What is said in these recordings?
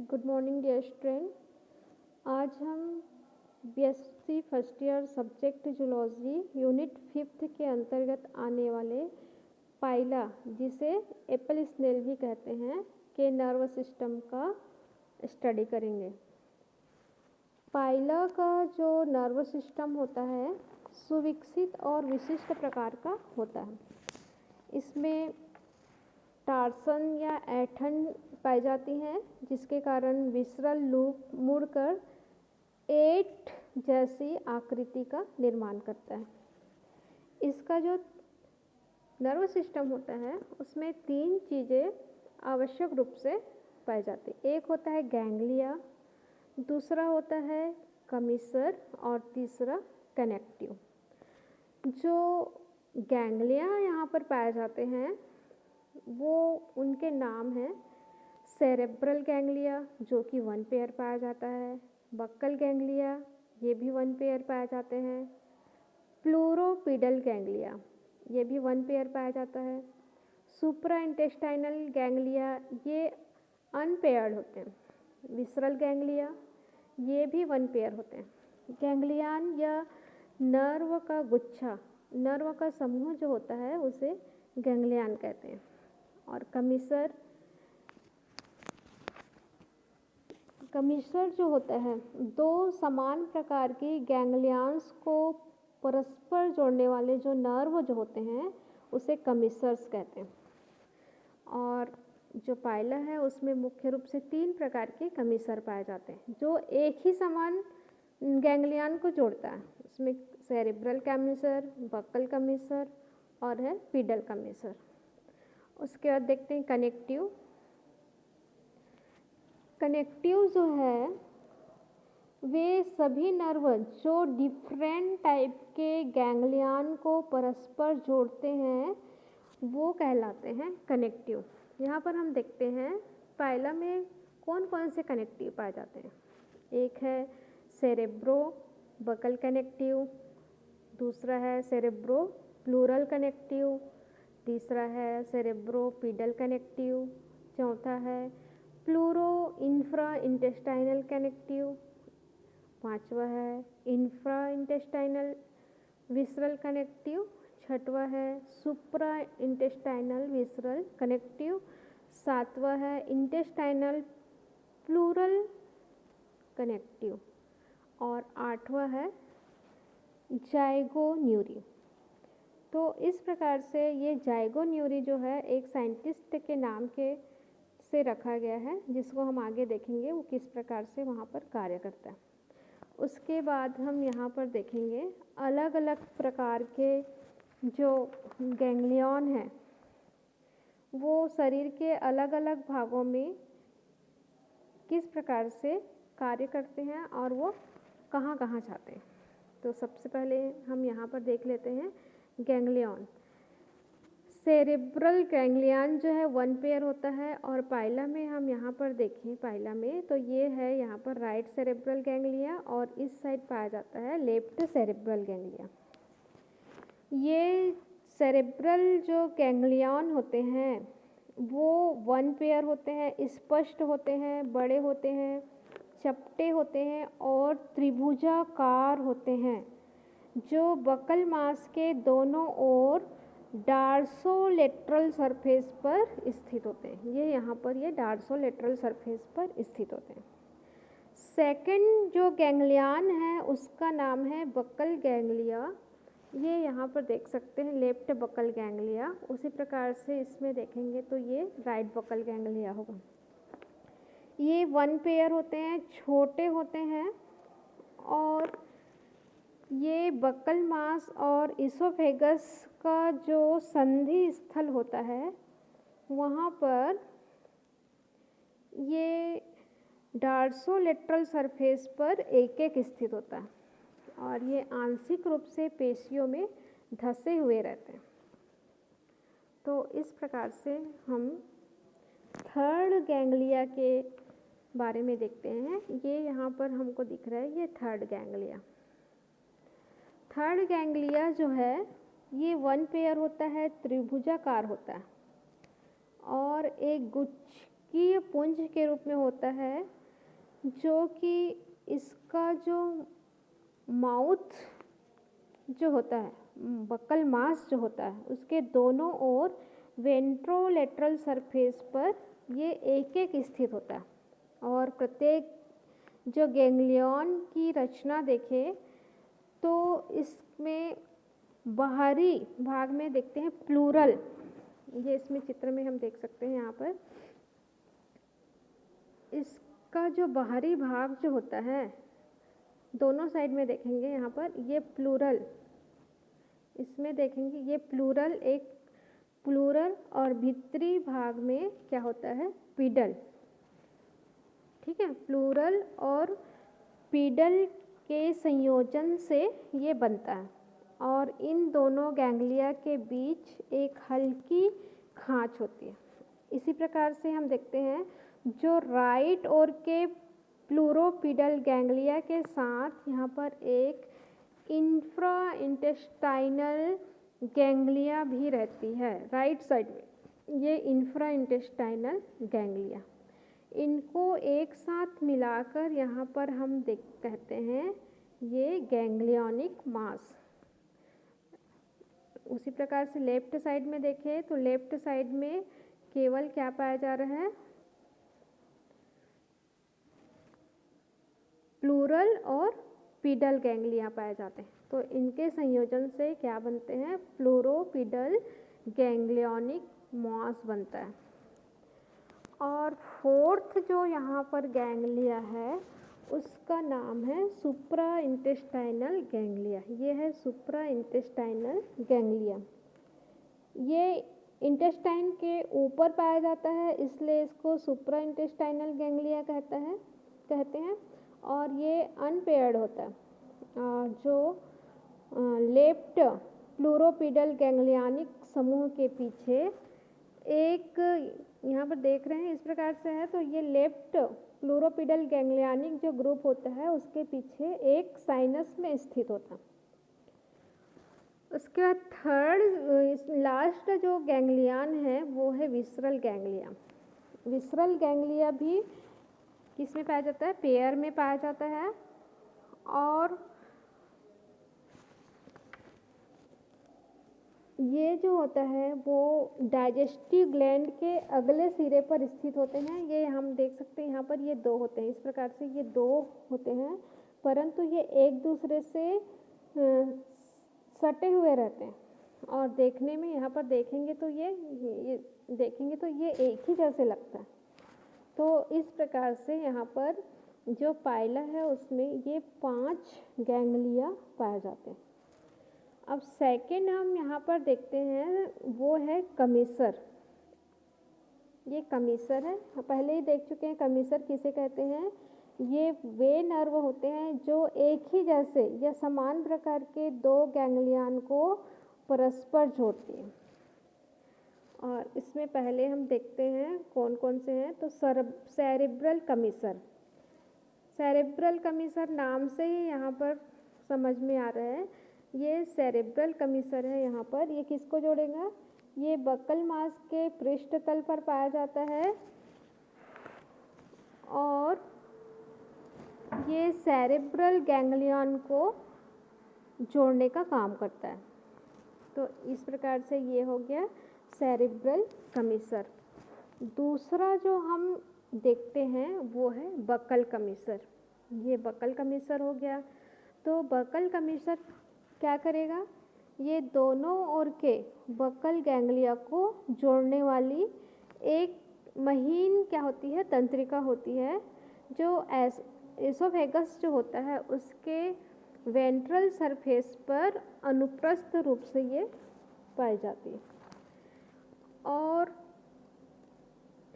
Good morning dear student. आज हम BSc first year subject zoology unit 5th के अंतर्गत आने वाले पाइला, जिसे एप्पल स्नेल भी कहते हैं, के नर्वस सिस्टम का स्टडी करेंगे। पाइला का जो नर्वस सिस्टम होता है सुविकसित और विशिष्ट प्रकार का होता है। इसमें टार्सन या ऐंठन पाई जाती हैं, जिसके कारण विसरल लूप मुड़कर 8 जैसी आकृति का निर्माण करता है। इसका जो नर्वस सिस्टम होता है उसमें 3 चीज़ें आवश्यक रूप से पाई जाती हैं। एक होता है गैंग्लिया, दूसरा होता है कमिसर और तीसरा कनेक्टिव। जो गैंग्लिया यहाँ पर पाए जाते हैं वो उनके नाम हैं सेरेब्रल गैंग्लिया, जो कि 1 पेयर पाया जाता है। बक्कल गैंग्लिया, ये भी 1 पेयर पाए जाते हैं। प्लूरोपीडल गैंग्लिया, ये भी 1 पेयर पाया जाता है। सुप्रा इंटेस्टाइनल गैंग्लिया, ये अनपेयर्ड होते हैं। विसरल गैंग्लिया, ये भी 1 पेयर होते हैं। गैंग्लियन या नर्व का गुच्छा, नर्व का समूह जो होता है उसे गैंग्लियन कहते हैं। और कमिसर जो होता है 2 समान प्रकार की गैंग्लियंस को परस्पर जोड़ने वाले जो नर्व जो होते हैं उसे कमिसर्स कहते हैं। और जो पाइला है उसमें मुख्य रूप से 3 प्रकार के कमिसर पाए जाते हैं जो एक ही समान गैंग्लियन को जोड़ता है। उसमें सेरेब्रल कमिसर, बक्कल कमिसर और है पीडल कमिसर। उसके बाद देखते हैं कनेक्टिव। कनेक्टिव जो है वे सभी नर्व जो डिफरेंट टाइप के गैंग्लियन को परस्पर जोड़ते हैं वो कहलाते हैं कनेक्टिव। यहाँ पर हम देखते हैं पाइला में कौन कौन से कनेक्टिव पाए जाते हैं। एक है सेरेब्रो बकल कनेक्टिव, दूसरा है सेरेब्रो प्लूरल कनेक्टिव, तीसरा है सेरेब्रो पीडल कनेक्टिव, चौथा है प्लूरो इंफ्रा इंटेस्टाइनल कनेक्टिव, पांचवा है इंफ्रा इंटेस्टाइनल विसरल कनेक्टिव, छठवा है सुप्रा इंटेस्टाइनल विसरल कनेक्टिव, सातवा है इंटेस्टाइनल प्लूरल कनेक्टिव और आठवां है जाइगोन्यूरी। तो इस प्रकार से ये जाइगोन्यूरी जो है एक साइंटिस्ट के नाम के से रखा गया है, जिसको हम आगे देखेंगे वो किस प्रकार से वहाँ पर कार्य करता है। उसके बाद हम यहाँ पर देखेंगे अलग अलग प्रकार के जो गैंग्लियन हैं वो शरीर के अलग अलग भागों में किस प्रकार से कार्य करते हैं और वो कहाँ कहाँ जाते हैं। तो सबसे पहले हम यहाँ पर देख लेते हैं गैंग्लियन। सेरेब्रल गैंग्लियन जो है 1 पेयर होता है और पाइला में हम यहाँ पर देखें पाइला में तो ये है यहाँ पर राइट सेरेब्रल गैंग्लिया और इस साइड पाया जाता है लेफ्ट सेरेब्रल गैंग्लिया। ये सेरेब्रल जो गैंग्लियन होते हैं वो 1 पेयर होते हैं, स्पष्ट होते हैं, बड़े होते हैं, चपटे होते हैं और त्रिभुजाकार होते हैं, जो बकल मांस के दोनों ओर डार्सोलेटरल सरफेस पर स्थित होते हैं। ये यहाँ पर ये डार्सोलेटरल सरफेस पर स्थित होते हैं। सेकंड जो गैंग्लियन है उसका नाम है बकल गैंग्लिया। ये यहाँ पर देख सकते हैं लेफ्ट बकल गैंग्लिया। उसी प्रकार से इसमें देखेंगे तो ये राइट बकल गैंग्लिया होगा। ये 1 पेयर होते हैं, छोटे होते हैं और ये बकल मांस और इसोफेगस का जो संधि स्थल होता है वहाँ पर ये डार्सोलेटरल सरफेस पर एक एक स्थित होता है और ये आंशिक रूप से पेशियों में धंसे हुए रहते हैं। तो इस प्रकार से हम थर्ड गैंग्लिया के बारे में देखते हैं। ये यहाँ पर हमको दिख रहा है ये थर्ड गैंग्लिया। थर्ड गैंग्लिया जो है ये 1 पेयर होता है, त्रिभुजाकार होता है और एक शुष्कीय पुंज के रूप में होता है, जो कि इसका जो माउथ जो होता है, बक्कल मास जो होता है, उसके दोनों ओर वेंट्रोलेटरल सरफेस पर ये एक एक स्थित होता है। और प्रत्येक जो गैंग्लियन की रचना देखें तो इसमें बाहरी भाग में देखते हैं प्लूरल, ये इसमें चित्र में हम देख सकते हैं। यहाँ पर इसका जो बाहरी भाग जो होता है, दोनों साइड में देखेंगे यहाँ पर ये प्लूरल, इसमें देखेंगे ये प्लूरल, एक प्लूरल, और भीतरी भाग में क्या होता है, पीडल। ठीक है, प्लूरल और पीडल के संयोजन से ये बनता है। और इन दोनों गैंग्लिया के बीच एक हल्की खांच होती है। इसी प्रकार से हम देखते हैं जो राइट ओर के प्लूरोपीडल गैंग्लिया के साथ यहाँ पर एक इंफ्रा इंटेस्टाइनल गैंग्लिया भी रहती है राइट साइड में, ये इंफ्रा इंटेस्टाइनल गैंग्लिया। इनको एक साथ मिलाकर यहाँ पर हम कहते हैं ये गैंग्लियोनिक मास। उसी प्रकार से लेफ्ट साइड में देखें तो लेफ्ट साइड में केवल क्या पाया जा रहा है, प्लूरल और पीडल गैंग्लिया पाए जाते हैं। तो इनके संयोजन से क्या बनते हैं, प्लूरोपीडल गैंग्लियोनिक मास बनता है। और फोर्थ जो यहाँ पर गैंग्लिया है उसका नाम है सुप्रा इंटेस्टाइनल गैंग्लिया। ये है सुप्रा इंटेस्टाइनल गैंग्लिया। ये इंटेस्टाइन के ऊपर पाया जाता है, इसलिए इसको सुप्रा इंटेस्टाइनल गैंग्लिया कहते हैं। और ये अनपेयर्ड होता है। जो लेफ्ट प्लूरोपीडल गैंग्लियानिक समूह के पीछे एक, यहाँ पर देख रहे हैं इस प्रकार से है, तो ये लेफ्ट प्लूरोपीडल गैंग्लियानिक जो ग्रुप होता है उसके पीछे एक साइनस में स्थित होता है। उसके बाद थर्ड लास्ट जो गैंग्लियन है वो है विसरल गैंग्लिया। विसरल गैंग्लिया भी किस में पाया जाता है, पेयर में पाया जाता है। और ये जो होता है वो डाइजेस्टिव ग्लैंड के अगले सिरे पर स्थित होते हैं। ये हम देख सकते हैं यहाँ पर ये दो होते हैं, इस प्रकार से ये दो होते हैं, परंतु ये एक दूसरे से सटे हुए रहते हैं। और देखने में यहाँ पर देखेंगे तो ये देखेंगे तो ये एक ही जैसे लगता है। तो इस प्रकार से यहाँ पर जो पाइला है उसमें ये 5 गैंग्लिया पाए जाते हैं। अब सेकंड हम यहाँ पर देखते हैं वो है कमीसर। ये कमीसर है, पहले ही देख चुके हैं कमीसर किसे कहते हैं। ये वे नर्व होते हैं जो एक ही जैसे या समान प्रकार के दो गैंग्लियन को परस्पर जोड़ते हैं। और इसमें पहले हम देखते हैं कौन कौन से हैं। तो सेरेब्रल कमीसर। सेरेब्रल कमीसर नाम से ही यहाँ पर समझ में आ रहा है, ये सेरेब्रल कमीसर है। यहाँ पर ये किसको जोड़ेगा, ये बक्कल मास के पृष्ठ तल पर पाया जाता है और ये सेरेब्रल गैंग्लियन को जोड़ने का काम करता है। तो इस प्रकार से ये हो गया सेरेब्रल कमीसर। दूसरा जो हम देखते हैं वो है बक्कल कमीसर। ये बक्कल कमीसर हो गया। तो बक्कल कमीसर क्या करेगा, ये दोनों ओर के बक्कल गैंग्लिया को जोड़ने वाली एक महीन क्या होती है, तंत्रिका होती है, जो एसोफेगस जो होता है उसके वेंट्रल सरफेस पर अनुप्रस्थ रूप से ये पाई जाती है। और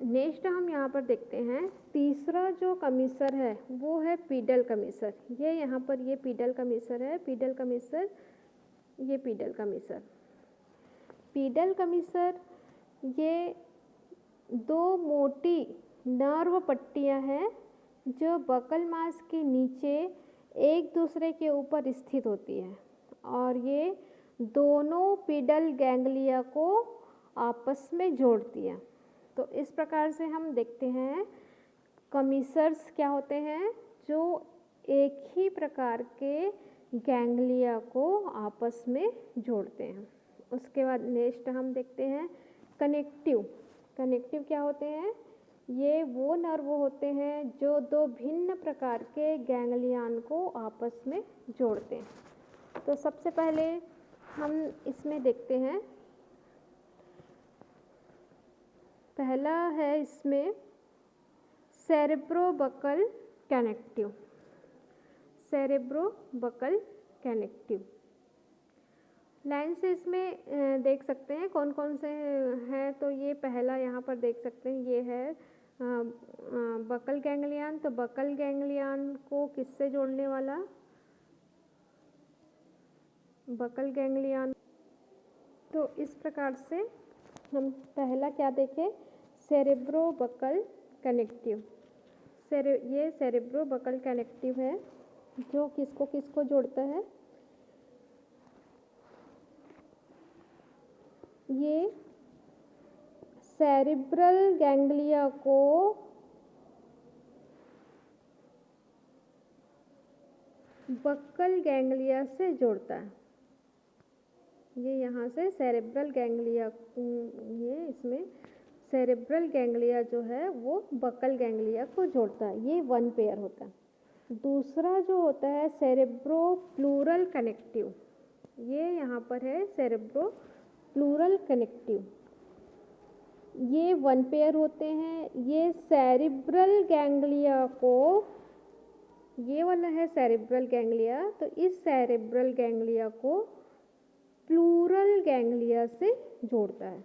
नेक्स्ट हम यहाँ पर देखते हैं तीसरा जो कमीसर है वो है पीडल कमीसर। ये यहाँ पर ये पीडल कमीसर है, पीडल कमीसर, ये पीडल कमीसर। पीडल कमीसर ये दो मोटी नर्व पट्टियाँ हैं जो बक्कल मास के नीचे एक दूसरे के ऊपर स्थित होती है और ये दोनों पीडल गैंग्लिया को आपस में जोड़ती है। तो तो इस प्रकार से हम देखते हैं कमीसर्स क्या होते हैं, जो एक ही प्रकार के गैंग्लिया को आपस में जोड़ते हैं। उसके बाद नेक्स्ट हम देखते हैं कनेक्टिव। कनेक्टिव क्या होते हैं? ये वो नर्व होते हैं जो दो भिन्न प्रकार के गैंग्लियन को आपस में जोड़ते हैं। तो सबसे पहले हम इसमें देखते हैं, पहला है इसमें सेरेब्रोबकल कनेक्टिव। सेरेब्रोबकल कनेक्टिव लाइन से इसमें देख सकते हैं कौन कौन से हैं। तो ये पहला यहाँ पर देख सकते हैं, ये है बकल गैंग्लियन। तो बकल गैंग्लियन को किससे जोड़ने वाला? Buccal ganglion. तो इस प्रकार से हम पहला क्या देखें, सेरेब्रोबकल कनेक्टिव। ये सेरेब्रोबकल कनेक्टिव है जो किसको किसको जोड़ता है? ये सेरिब्रल गैंग्लिया को बक्कल गैंग्लिया से जोड़ता है। ये यहाँ से सेरेब्रल गैंग्लिया, ये इसमें सेरेब्रल गैंग्लिया जो है वो बक्कल गैंग्लिया को जोड़ता है। ये वन पेयर होता है। दूसरा जो होता है सेरेब्रो प्लूरल कनेक्टिव, ये यहाँ पर है सेरेब्रो प्लूरल कनेक्टिव। ये वन पेयर होते हैं। ये सेरिब्रल गैंग्लिया को, ये वाला है सेरिब्रल गैंग्लिया, तो इस सेरिब्रल गैंग्लिया को प्लूरल गैंग्लिया से जोड़ता है।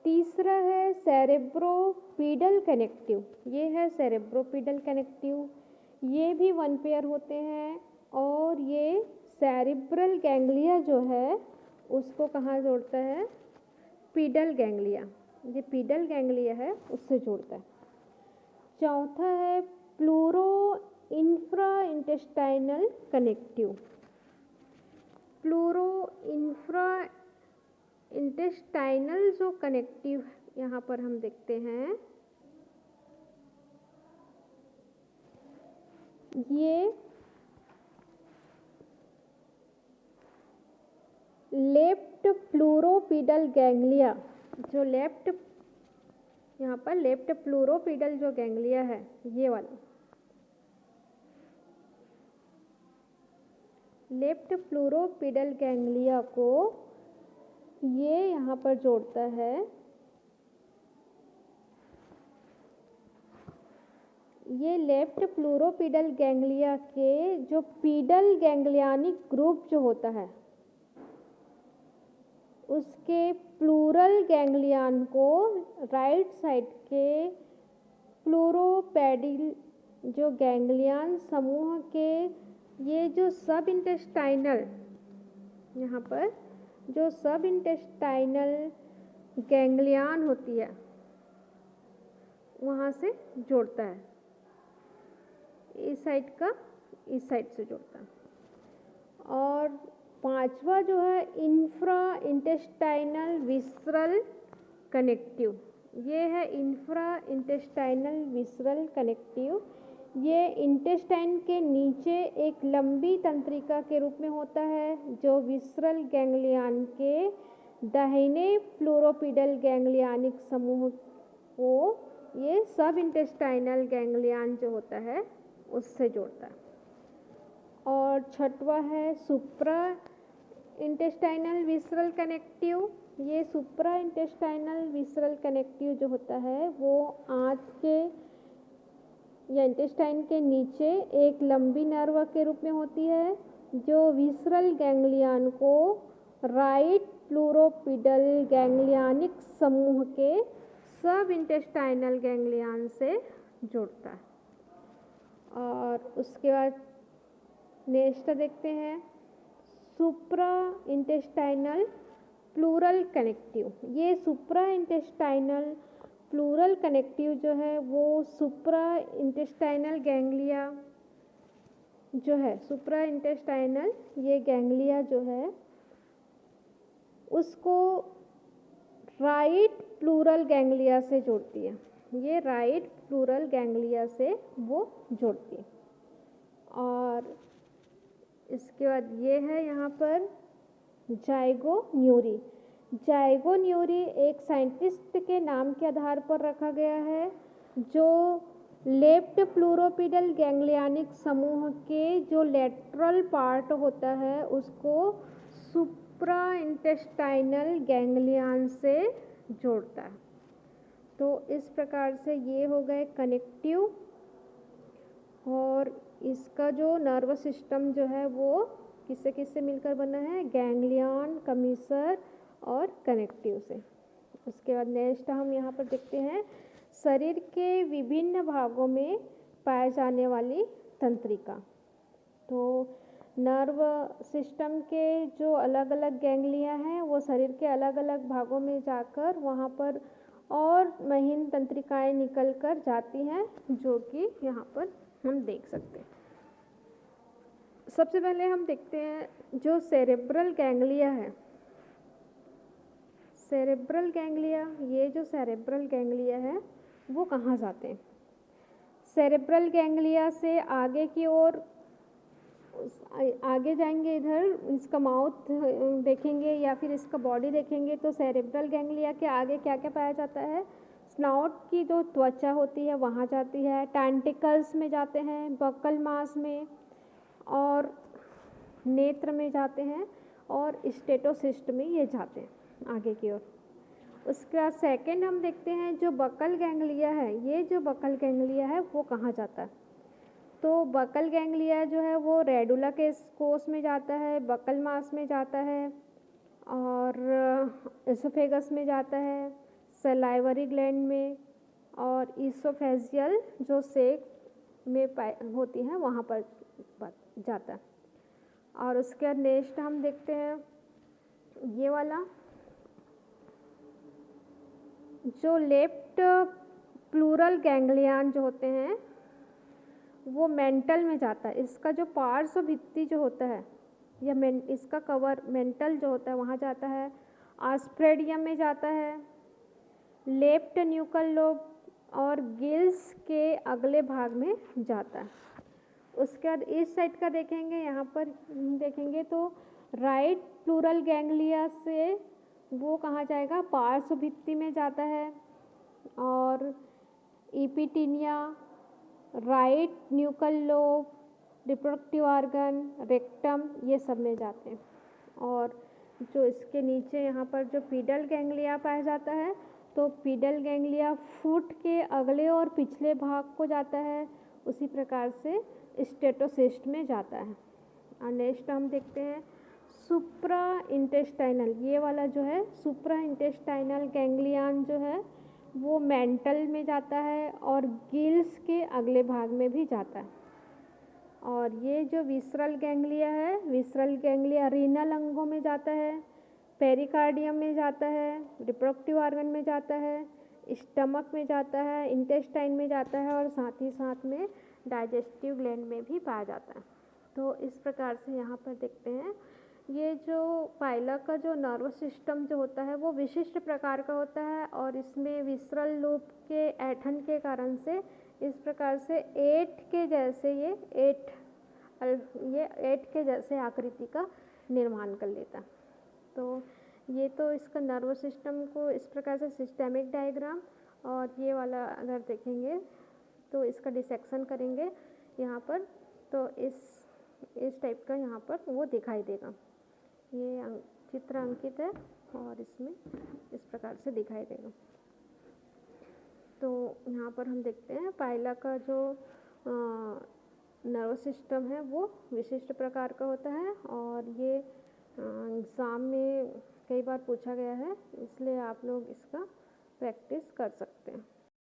तीसरा है सेरेब्रोपीडल कनेक्टिव। ये है सेरेब्रोपीडल कनेक्टिव, ये भी वन पेयर होते हैं और ये सेरिब्रल गैंग्लिया जो है उसको कहाँ जोड़ता है? पीडल गैंग्लिया, ये पीडल गैंग्लिया है उससे जोड़ता है। चौथा है pleuro infra intestinal connective. Pleuro infra intestinal जो कनेक्टिव यहाँ पर हम देखते हैं, ये लेफ्ट प्लूरोपीडल गैंग्लिया, जो लेफ्ट यहाँ पर लेफ्ट प्लूरोपीडल जो गैंग्लिया है, ये वाला लेफ्ट प्लूरोपीडल गैंग्लिया को ये यहाँ पर जोड़ता है। ये लेफ्ट प्लूरोपीडल गैंग्लिया के जो पीडल गैंग्लियानिक ग्रुप जो होता है उसके प्लूरल गैंग्लियन को राइट साइड के प्लूरोपेडिल जो गैंग्लियन समूह के ये जो सब इंटेस्टाइनल, यहाँ पर जो सब इंटेस्टाइनल गैंग्लियन होती है वहाँ से जोड़ता है। इस साइड का इस साइड से जोड़ता है। और पांचवा जो है इंफ्रा इंटेस्टाइनल विसरल कनेक्टिव, ये है इंफ्रा इंटेस्टाइनल विसरल कनेक्टिव। ये इंटेस्टाइन के नीचे एक लंबी तंत्रिका के रूप में होता है जो विसरल गैंग्लियन के दाहिने प्लूरोपीडल गैंग्लियानिक समूह को ये सब इंटेस्टाइनल गैंग्लियन जो होता है उससे जोड़ता है। और छठवा है सुप्रा इंटेस्टाइनल विसरल कनेक्टिव। ये सुप्रा इंटेस्टाइनल विसरल कनेक्टिव जो होता है वो आंत के या इंटेस्टाइन के नीचे एक लंबी नर्व के रूप में होती है जो विसरल गैंग्लियन को राइट प्लूरोपीडल गैंग्लियानिक समूह के सब इंटेस्टाइनल गैंग्लियन से जोड़ता है। और उसके बाद नेक्स्ट देखते हैं सुप्रा इंटेस्टाइनल प्लूरल कनेक्टिव। ये सुप्रा इंटेस्टाइनल प्लूरल कनेक्टिव जो है वो सुप्रा इंटेस्टाइनल गैंग्लिया जो है, सुप्रा इंटेस्टाइनल ये गैंग्लिया जो है उसको राइट प्लूरल गैंग्लिया से जोड़ती है। ये राइट प्लूरल गैंग्लिया से वो जोड़ती है। और इसके बाद ये है यहाँ पर जाइगोन्यूरी। जाइगोन्यूरी एक साइंटिस्ट के नाम के आधार पर रखा गया है जो लेफ्ट प्लूरोपिडल गैंग्लियानिक समूह के जो लेटरल पार्ट होता है उसको सुप्रा इंटेस्टाइनल गैंग्लियन से जोड़ता है। तो इस प्रकार से ये हो गए कनेक्टिव, और इसका जो नर्वस सिस्टम जो है वो किससे किससे मिलकर बना है, गैंग्लियन, कमीसर और कनेक्टिव से। उसके बाद नेक्स्ट हम यहाँ पर देखते हैं शरीर के विभिन्न भागों में पाए जाने वाली तंत्रिका। तो नर्व सिस्टम के जो अलग अलग गैंग्लिया हैं वो शरीर के अलग अलग भागों में जाकर वहाँ पर और महीन तंत्रिकाएं निकल कर जाती हैं, जो कि यहाँ पर हम देख सकते हैं। सबसे पहले हम देखते हैं जो सेरेब्रल गैंग्लिया है। सेरेब्रल गैंग्लिया, ये जो सेरेब्रल गैंग्लिया है वो कहाँ जाते हैं। सेरेब्रल गैंग्लिया से आगे की ओर आगे जाएंगे, इधर इसका माउथ देखेंगे या फिर इसका बॉडी देखेंगे तो सेरेब्रल गैंग्लिया के आगे क्या क्या पाया जाता है, स्नाउट की जो त्वचा होती है वहाँ जाती है, टेंटिकल्स में जाते हैं, बकल मास में और नेत्र में जाते हैं और स्टेटोसिस्ट में ये जाते हैं आगे की ओर। उसके बाद सेकेंड हम देखते हैं जो बकल गैंग्लिया है। ये जो बकल गैंग्लिया है वो कहाँ जाता है, तो बकल गैंग्लिया जो है वो रेडुला के कोष में जाता है, बकल मास में जाता है और एसोफेगस में जाता है, सलाइवरी ग्लैंड में और ईसोफेजियल जो सेक में होती है वहाँ पर जाता है। और उसके बाद नेक्स्ट हम देखते हैं ये वाला जो लेफ्ट प्लूरल गैंग्लियन जो होते हैं वो मेंटल में जाता है। इसका जो पार्श्व भित्ति जो होता है या इसका कवर मेंटल जो होता है वहाँ जाता है, आस्प्रेडियम में जाता है, लेफ्ट न्यूकल लोब और गिल्स के अगले भाग में जाता है। उसके बाद इस साइड का देखेंगे, यहाँ पर देखेंगे तो राइट प्लूरल गैंग्लिया से वो कहाँ जाएगा, पार्श्व भित्ति में जाता है और इपिटीनिया, right nuchal lobe, reproductive organ, rectum, ये सब में जाते हैं। और जो इसके नीचे यहाँ पर जो पीडल गैंग्लिया पाया जाता है तो पीडल गैंग्लिया फुट के अगले और पिछले भाग को जाता है, उसी प्रकार से स्टेटोसिस्ट में जाता है। और नेक्स्ट हम देखते हैं सुप्रा इंटेस्टाइनल। ये वाला जो है सुप्रा इंटेस्टाइनल गैंग्लियन जो है वो मेंटल में जाता है और गिल्स के अगले भाग में भी जाता है। और ये जो विसरल गैंग्लिया है, विसरल गैंग्लिया रीनल अंगों में जाता है, पेरिकार्डियम में जाता है, रिप्रोडक्टिव ऑर्गन में जाता है, स्टमक में जाता है, इंटेस्टाइन में जाता है और साथ ही साथ में डाइजेस्टिव ग्लैंड में भी पाया जाता है। तो इस प्रकार से यहाँ पर देखते हैं ये जो पाइला का जो नर्वस सिस्टम जो होता है वो विशिष्ट प्रकार का होता है और इसमें विसरल लूप के ऐंठन के कारण से इस प्रकार से एट के जैसे ये एट के जैसे आकृति का निर्माण कर लेता। तो ये तो इसका नर्वस सिस्टम को इस प्रकार से सिस्टेमिक डायग्राम, और ये वाला अगर देखेंगे तो इसका डिसेक्शन करेंगे यहाँ पर तो इस टाइप का यहाँ पर वो दिखाई देगा। ये चित्र अंकित है और इसमें इस प्रकार से दिखाई देगा। तो यहाँ पर हम देखते हैं पाइला का जो नर्वस सिस्टम है वो विशिष्ट प्रकार का होता है और ये एग्ज़ाम में कई बार पूछा गया है, इसलिए आप लोग इसका प्रैक्टिस कर सकते हैं।